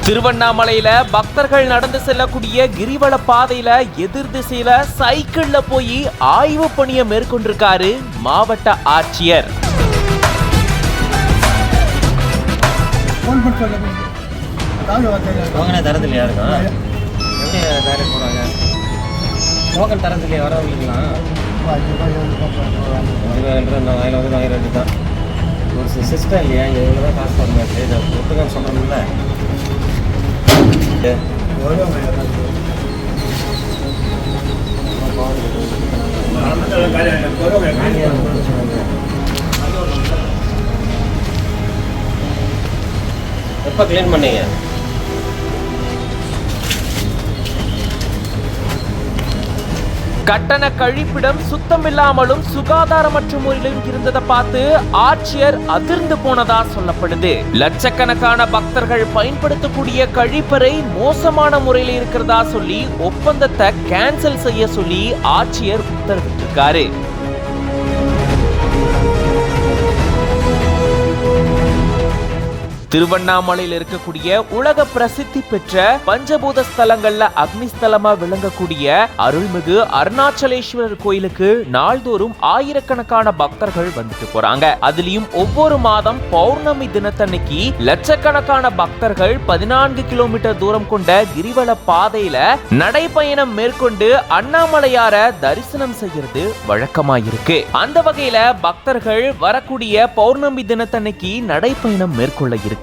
திருவண்ணாமலையில பக்தர்கள் நடந்து செல்லக்கூடிய கிரிவல பாதையில எதிர் திசையில சைக்கிள்ல போய் ஆய்வு பணியை மேற்கொண்டிருக்காரு மாவட்ட ஆட்சியர். ஒரு சிஸ்டம் இல்லையா, எவ்வளோதான் காசு பண்ணாச்சு இதை ஒட்டுக்கான்னு சொல்கிறோம்ல. எப்போ கிளீன் பண்ணீங்க? கட்டண கழிப்பிடம் சுத்தமில்லாமலும் சுகாதாரமற்ற முறையிலும் இருந்ததை பார்த்து ஆட்சியர் அதிர்ந்து போனதா சொல்லப்படுது. லட்சக்கணக்கான பக்தர்கள் பயன்படுத்தக்கூடிய கழிப்பறை மோசமான முறையில் இருக்கிறதா சொல்லி ஒப்பந்தத்தை கேன்சல் செய்ய சொல்லி ஆட்சியர் உத்தரவிட்டிருக்காரு. திருவண்ணாமலையில் இருக்கக்கூடிய உலக பிரசித்தி பெற்ற பஞ்சபூத ஸ்தலங்கள்ல அக்னிஸ்தலமா விளங்கக்கூடிய அருள்மிகு அருணாச்சலேஸ்வரர் கோயிலுக்கு நாள்தோறும் ஆயிரக்கணக்கான பக்தர்கள் வந்துட்டு போறாங்க. அதுலயும் ஒவ்வொரு மாதம் பௌர்ணமி தினத்தன்னைக்கு லட்சக்கணக்கான பக்தர்கள் 14 கிலோமீட்டர் தூரம் கொண்ட கிரிவல பாதையில நடைபயணம் மேற்கொண்டு அண்ணாமலையார தரிசனம் செய்யறது வழக்கமாயிருக்கு. அந்த வகையில பக்தர்கள் வரக்கூடிய பௌர்ணமி தினத்தன்னைக்கு நடைபயணம் மேற்கொள்ள இருக்கு.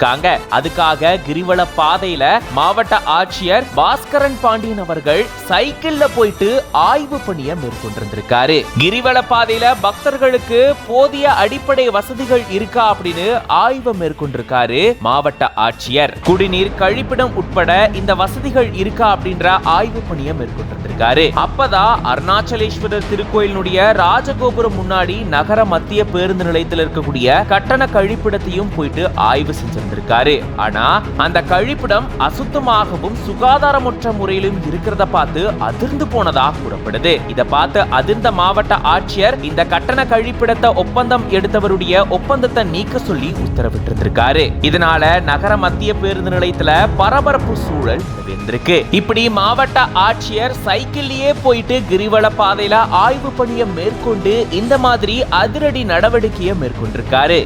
அதுக்காக கிரிவல பாதையில மாவட்ட ஆட்சியர் பாஸ்கரன் பாண்டியன் அவர்கள் சைக்கிள்ல போயிட்டு ஆய்வு பணியை மேற்கொண்டிருக்காரு. கிரிவல பாதையில பக்தர்களுக்கு போதிய அடிப்படை வசதிகள் இருக்கா அப்படின்னு ஆய்வு மேற்கொண்டிருக்காரு மாவட்ட ஆட்சியர். குடிநீர், கழிப்பிடம் உட்பட இந்த வசதிகள் இருக்கா அப்படின்ற ஆய்வு பணியை மேற்கொண்டிருக்காரு. அப்பதான் அருணாச்சலேஸ்வரர் திருக்கோயிலுடைய ராஜகோபுரம் முன்னாடி நகர மத்திய பேருந்து நிலையத்தில் இருக்கக்கூடிய கட்டண கழிப்பிடத்தையும் போயிட்டு ஆய்வு செஞ்சிருக்காரு. ஆனா அந்த கழிப்பிடம் அசுத்தமாகவும் சுகாதாரமற்ற முறையிலும் இருக்கிறத பார்த்து அதிர்ந்து போனதா கூறப்படுது. இத பார்த்து அதிர்ந்த மாவட்ட ஆட்சியர் இந்த கட்டண கழிப்பிடத்தை ஒப்பந்தம் எடுத்தவருடைய ஒப்பந்தத்தை நீக்க சொல்லி உத்தரவிட்டிருக்காரு. இதனால நகர மத்திய பேருந்து நிலையத்துல பரபரப்பு சூழல் நிலவிருக்கு. இப்படி மாவட்ட ஆட்சியர் சைக்கிள்லயே போயிட்டு கிரிவல பாதையில ஆய்வு பணியை மேற்கொண்டு இந்த மாதிரி அதிரடி நடவடிக்கையை மேற்கொண்டிருக்காரு.